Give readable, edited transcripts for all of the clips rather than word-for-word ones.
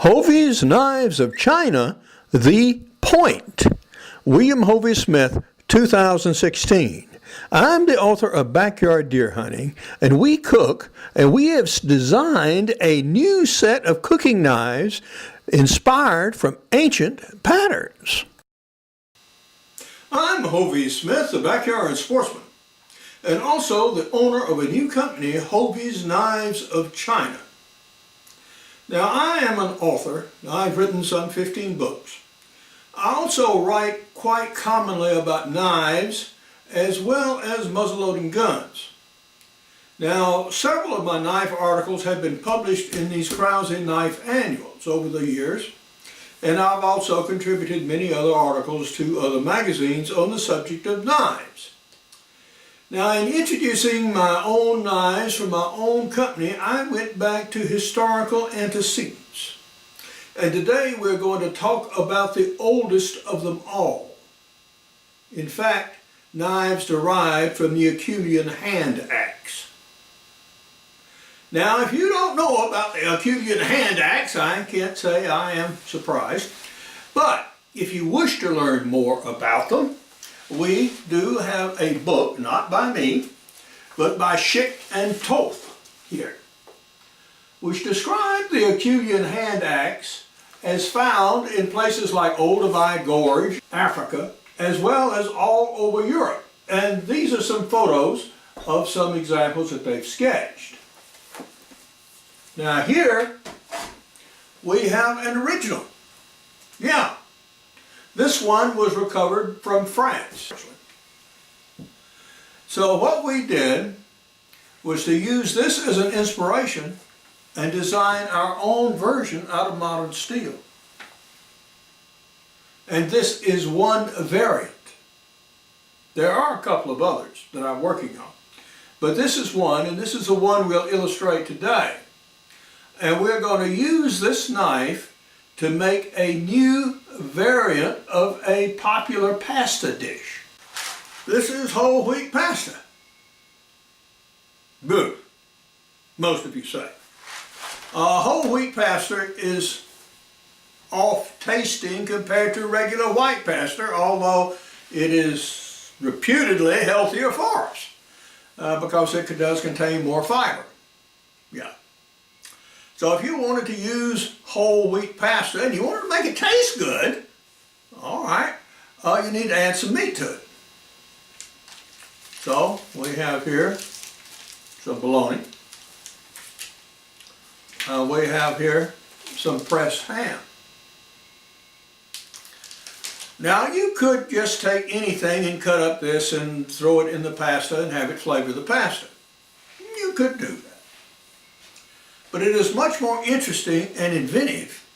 Hovey's Knives of China, The Point. William Hovey Smith, 2016. I'm the author of Backyard Deer Hunting, and we cook, and we have designed a new set of cooking knives inspired from ancient patterns. I'm Hovey Smith, the backyard sportsman, and also the owner of a new company, Hovey's Knives of China. Now, I am an author. I've written some 15 books. I also write quite commonly about knives as well as muzzleloading guns. Now, several of my knife articles have been published in these Krause Knife Annuals over the years, and I've also contributed many other articles to other magazines on the subject of knives. Now, in introducing my own knives from my own company, I went back to historical antecedents. And today we're going to talk about the oldest of them all. In fact, knives derived from the Acheulean hand axe. Now, if you don't know about the Acheulean hand axe, I can't say I am surprised. But if you wish to learn more about them, we do have a book, not by me, but by Schick and Toth here, which describe the Acheulean hand axe as found in places like Olduvai Gorge, Africa, as well as all over Europe. And these are some photos of some examples that they've sketched. Now here we have an original. Yeah. This one was recovered from France. So what we did was to use this as an inspiration and design our own version out of modern steel. And this is one variant. There are a couple of others that I'm working on. But this is one, and this is the one we'll illustrate today. And we're going to use this knife to make a new variant of a popular pasta dish. This is whole wheat pasta. Good, most of you say. Whole wheat pasta is off-tasting compared to regular white pasta, although it is reputedly healthier for us because it does contain more fiber. Yeah. So if you wanted to use whole wheat pasta and you wanted to make it taste good, all right, you need to add some meat to it. So we have here some bologna. We have here some pressed ham. Now you could just take anything and cut up this and throw it in the pasta and have it flavor the pasta. You could do that. But it is much more interesting and inventive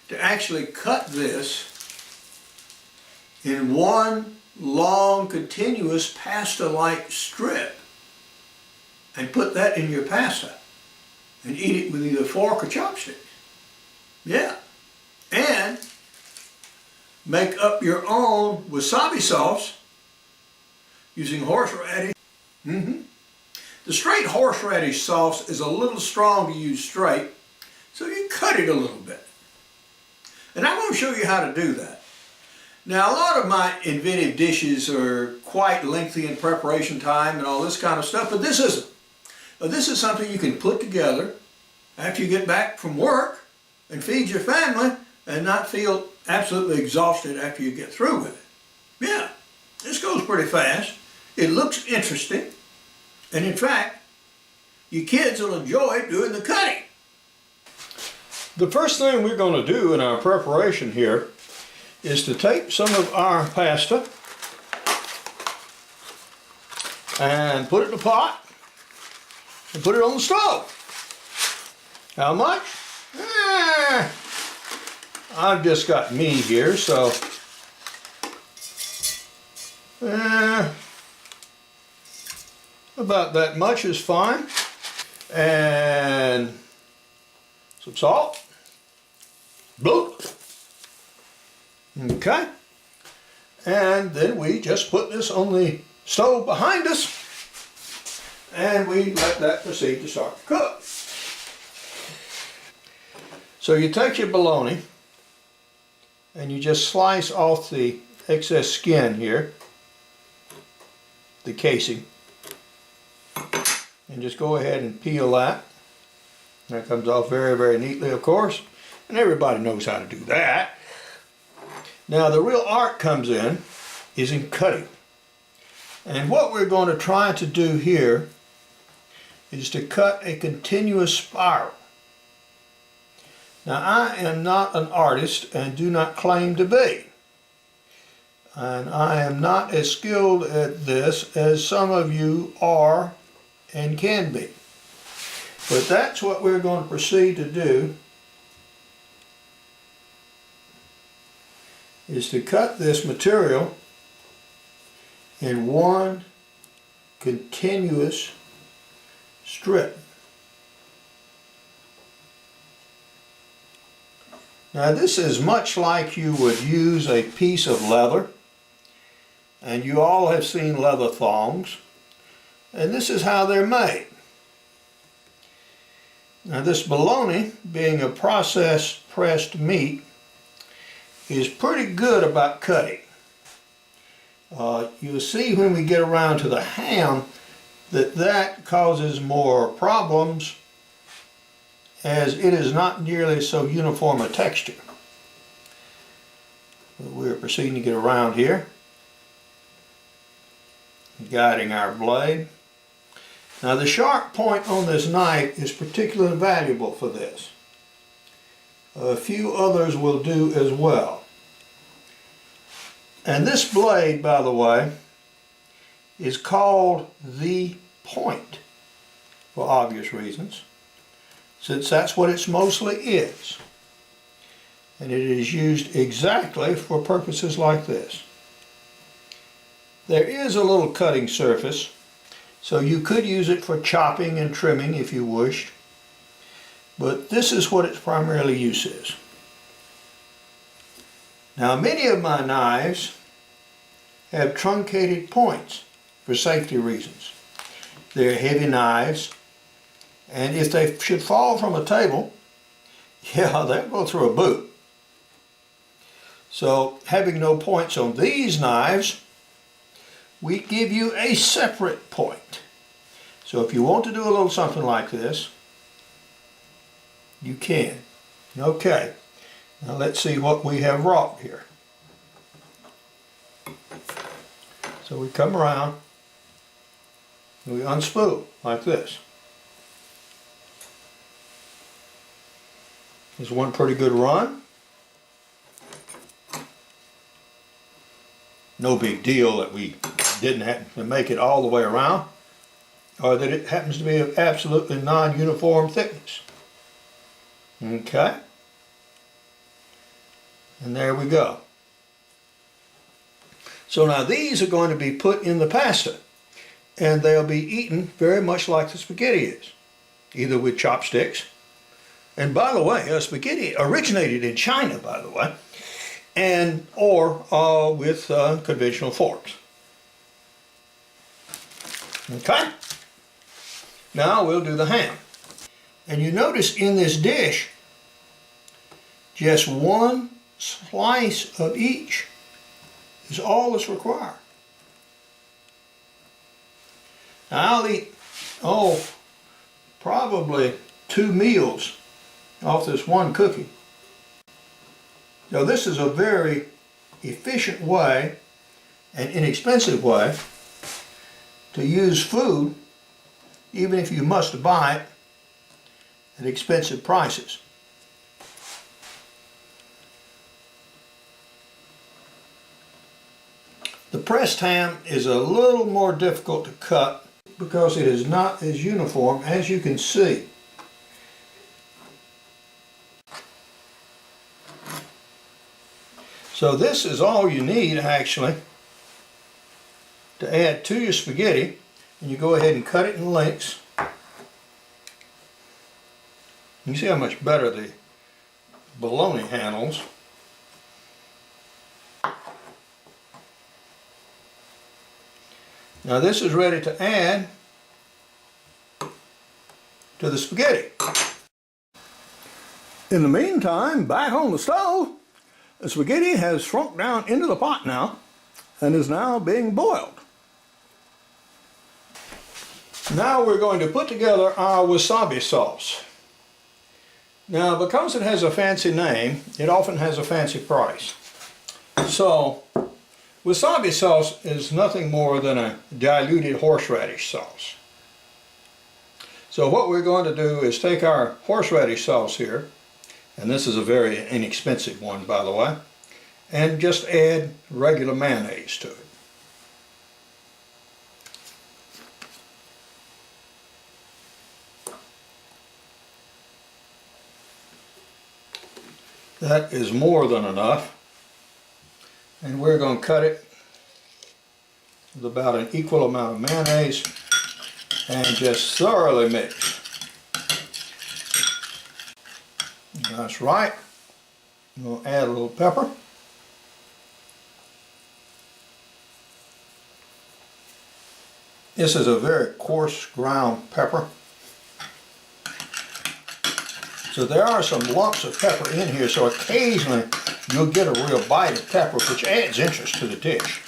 to actually cut this in one long, continuous pasta-like strip and put that in your pasta and eat it with either fork or chopsticks. Yeah. And make up your own wasabi sauce using horseradish. The straight horseradish sauce is a little strong to use straight, so you cut it a little bit. And I'm going to show you how to do that. Now, a lot of my inventive dishes are quite lengthy in preparation time and all this kind of stuff, but this isn't. This is something you can put together after you get back from work and feed your family and not feel absolutely exhausted after you get through with it. Yeah, this goes pretty fast. It looks interesting. And in fact, you kids will enjoy doing the cutting. The first thing we're going to do in our preparation here is to take some of our pasta and put it in a pot and put it on the stove. How much? I've just got me here, so about that much is fine. And some salt. Bloop. Okay. And then we just put this on the stove behind us and we let that proceed to start to cook. So you take your bologna and you just slice off the excess skin here, the casing, and just go ahead and peel that. That comes off very, very neatly, of course, and everybody knows how to do that. Now the real art comes in cutting. And what we're going to try to do here is to cut a continuous spiral. Now I am not an artist and do not claim to be. And I am not as skilled at this as some of you are and can be. But that's what we're going to proceed to do, is to cut this material in one continuous strip. Now this is much like you would use a piece of leather, and you all have seen leather thongs, and this is how they're made. Now this bologna, being a processed pressed meat, is pretty good about cutting. You'll see when we get around to the ham that causes more problems, as it is not nearly so uniform a texture. But we're proceeding to get around here, guiding our blade. Now the sharp point on this knife is particularly valuable for this. A few others will do as well. And this blade, by the way, is called the point for obvious reasons, since that's what it mostly is. And it is used exactly for purposes like this. There is a little cutting surface, so you could use it for chopping and trimming if you wished, but this is what its primarily use is. Now many of my knives have truncated points for safety reasons. They're heavy knives, and if they should fall from a table, yeah, they'll go through a boot. So having no points on these knives, we give you a separate point. So if you want to do a little something like this, you can. Okay, now let's see what we have wrought here. So we come around and we unspool like this. There's one pretty good run. No big deal that we didn't have to make it all the way around, or that it happens to be of absolutely non-uniform thickness. Okay, and there we go. So now these are going to be put in the pasta, and they'll be eaten very much like the spaghetti is, either with chopsticks. And by the way, spaghetti originated in China, by the way, and or with conventional forks. Okay, now we'll do the ham. And you notice in this dish, just one slice of each is all that's required. Now I'll eat, probably 2 meals off this one cookie. Now this is a very efficient way and inexpensive way to use food, even if you must buy it at expensive prices. The pressed ham is a little more difficult to cut because it is not as uniform as you can see. So this is all you need actually to add to your spaghetti, and you go ahead and cut it in lengths. You see how much better the bologna handles. Now this is ready to add to the spaghetti. In the meantime, back on the stove, the spaghetti has shrunk down into the pot now and is now being boiled. Now we're going to put together our wasabi sauce. Now, because it has a fancy name, it often has a fancy price. So, wasabi sauce is nothing more than a diluted horseradish sauce. So what we're going to do is take our horseradish sauce here, and this is a very inexpensive one, by the way, and just add regular mayonnaise to it. That is more than enough, and we're going to cut it with about an equal amount of mayonnaise and just thoroughly mix. That's right. We'll add a little pepper. This is a very coarse ground pepper. So there are some lumps of pepper in here, so occasionally you'll get a real bite of pepper, which adds interest to the dish.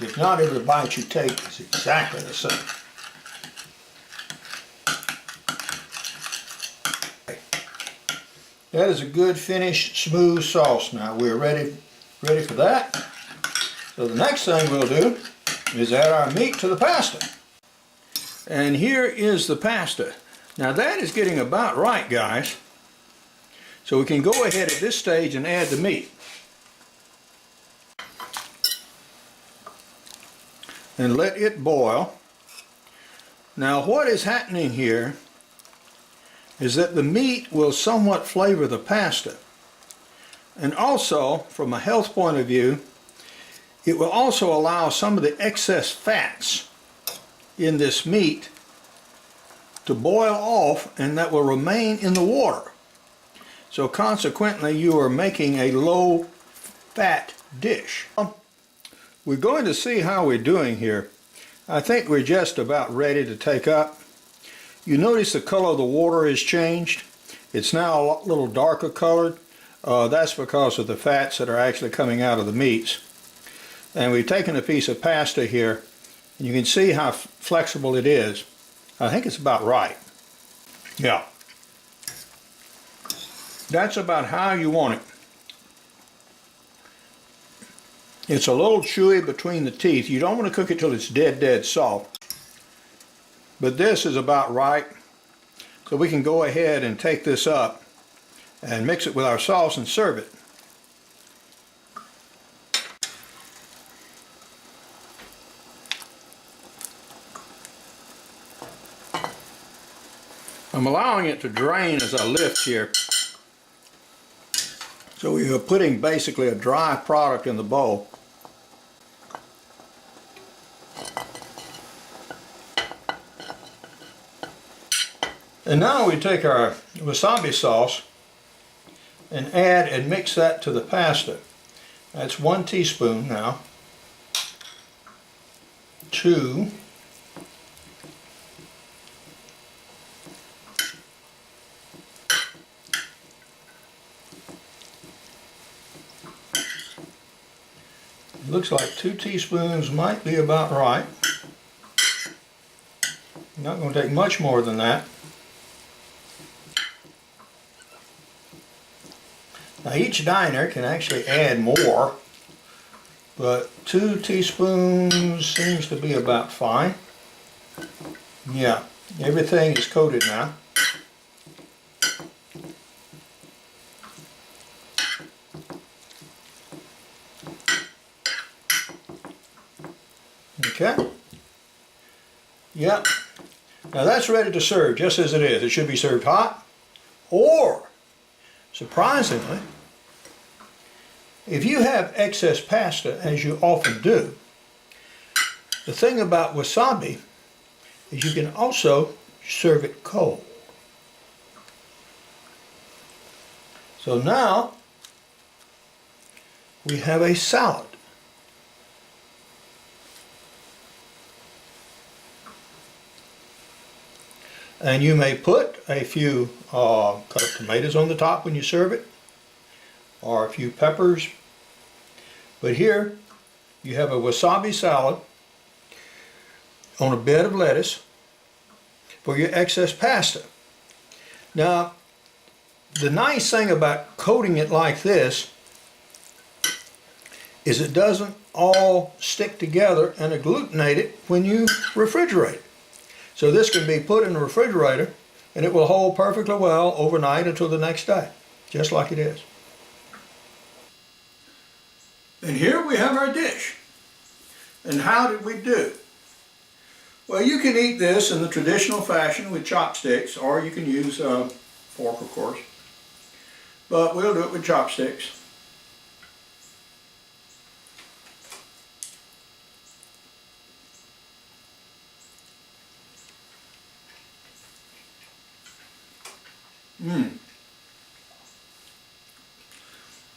If not every bite you take is exactly the same. That is a good finished smooth sauce. Now we're ready for that. So the next thing we'll do is add our meat to the pasta. And here is the pasta. Now that is getting about right, guys. So we can go ahead at this stage and add the meat. And let it boil. Now what is happening here is that the meat will somewhat flavor the pasta. And also, from a health point of view, it will also allow some of the excess fats in this meat to boil off, and that will remain in the water. So consequently, you are making a low fat dish. We're going to see how we're doing here. I think we're just about ready to take up. You notice the color of the water has changed. It's now a little darker colored. That's because of the fats that are actually coming out of the meats. And we've taken a piece of pasta here, and you can see how flexible it is. I think it's about right. Yeah. That's about how you want it. It's a little chewy between the teeth. You don't want to cook it till it's dead soft. But this is about right. So we can go ahead and take this up and mix it with our sauce and serve it. I'm allowing it to drain as I lift here. So we are putting basically a dry product in the bowl. And now we take our wasabi sauce and add and mix that to the pasta. That's 1 teaspoon now. 2. Looks like 2 teaspoons might be about right. Not going to take much more than that. Now each diner can actually add more, but 2 teaspoons seems to be about fine. Yeah, everything is coated now. Okay. Yep. Now that's ready to serve just as it is. It should be served hot, or surprisingly, if you have excess pasta, as you often do, the thing about wasabi is you can also serve it cold. So now we have a salad. And you may put a few cut up tomatoes on the top when you serve it, or a few peppers. But here you have a wasabi salad on a bed of lettuce for your excess pasta. Now, the nice thing about coating it like this is it doesn't all stick together and agglutinate it when you refrigerate it. So this can be put in the refrigerator and it will hold perfectly well overnight until the next day, just like it is. And here we have our dish. And how did we do? Well, you can eat this in the traditional fashion with chopsticks, or you can use a fork, of course. But we'll do it with chopsticks.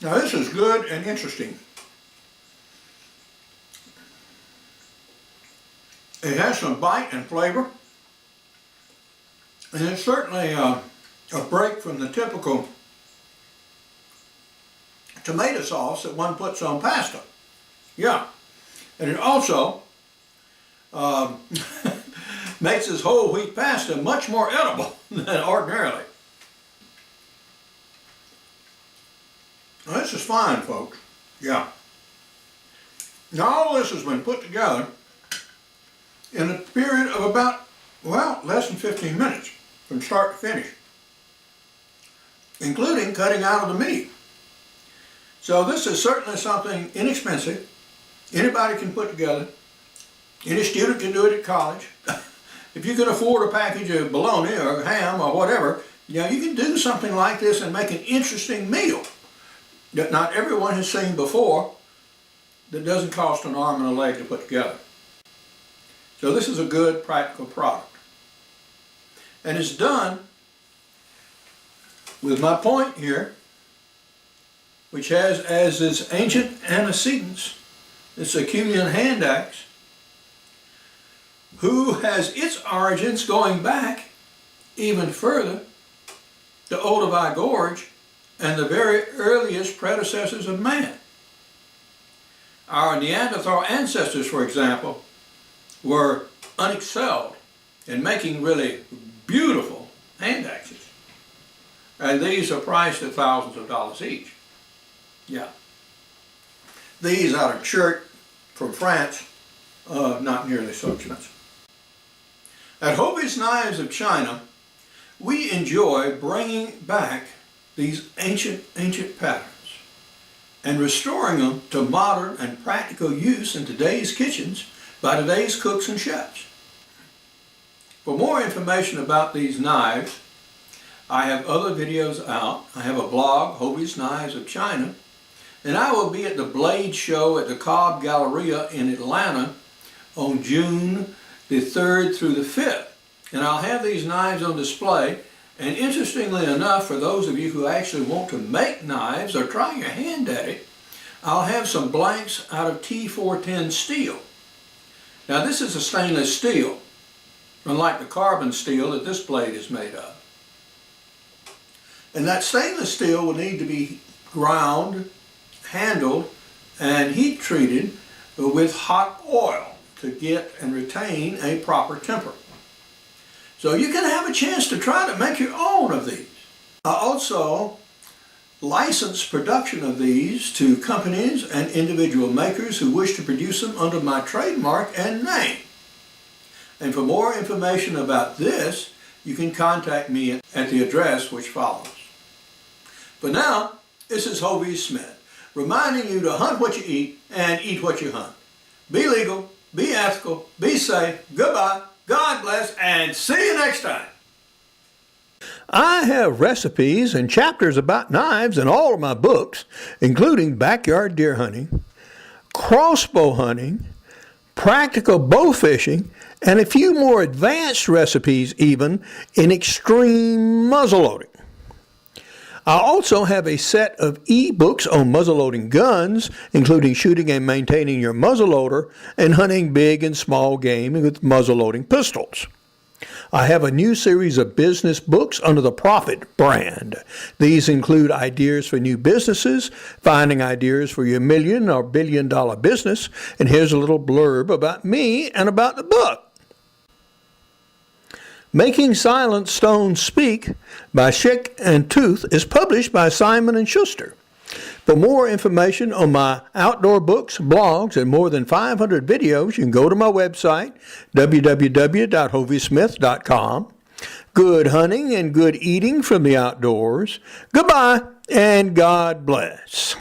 Now this is good and interesting. It has some bite and flavor, and it's certainly a break from the typical tomato sauce that one puts on pasta. Yeah, and it also makes this whole wheat pasta much more edible than ordinarily. Now, this is fine, folks. Yeah. Now all this has been put together in a period of about, well, less than 15 minutes from start to finish, including cutting out of the meat. So this is certainly something inexpensive. Anybody can put together. Any student can do it at college. If you can afford a package of bologna or ham or whatever, you know, you can do something like this and make an interesting meal that not everyone has seen before, that doesn't cost an arm and a leg to put together. So this is a good practical product. And it's done with my point here, which has as its ancient antecedents this Aculian hand axe, who has its origins going back even further to Olduvai Gorge and the very earliest predecessors of man. Our Neanderthal ancestors, for example, were unexcelled in making really beautiful hand axes. And these are priced at thousands of dollars each. Yeah. These out of Chert from France, not nearly so expensive. At Hovey's Knives of China, we enjoy bringing back these ancient patterns and restoring them to modern and practical use in today's kitchens by today's cooks and chefs. For more information about these knives, I have other videos out. I have a blog, Hovey's Knives of China, and I will be at the Blade Show at the Cobb Galleria in Atlanta on June the 3rd through the 5th. And I'll have these knives on display. And interestingly enough, for those of you who actually want to make knives or try your hand at it, I'll have some blanks out of T410 steel. Now this is a stainless steel, unlike the carbon steel that this blade is made of. And that stainless steel will need to be ground, handled, and heat treated with hot oil to get and retain a proper temper. So you can have a chance to try to make your own of these. I also license production of these to companies and individual makers who wish to produce them under my trademark and name. And for more information about this, you can contact me at the address which follows. For now, this is Hovey Smith, reminding you to hunt what you eat and eat what you hunt. Be legal, be ethical, be safe, goodbye, God bless, and see you next time. I have recipes and chapters about knives in all of my books, including backyard deer hunting, crossbow hunting, practical bow fishing, and a few more advanced recipes even in extreme muzzleloading. I also have a set of e-books on muzzleloading guns, including shooting and maintaining your muzzleloader and hunting big and small game with muzzleloading pistols. I have a new series of business books under the Profit brand. These include ideas for new businesses, finding ideas for your million or billion-dollar business, and here's a little blurb about me and about the book. Making Silent Stones Speak by Schick and Tooth is published by Simon & Schuster. For more information on my outdoor books, blogs, and more than 500 videos, you can go to my website, www.hoveysmith.com. Good hunting and good eating from the outdoors. Goodbye, and God bless.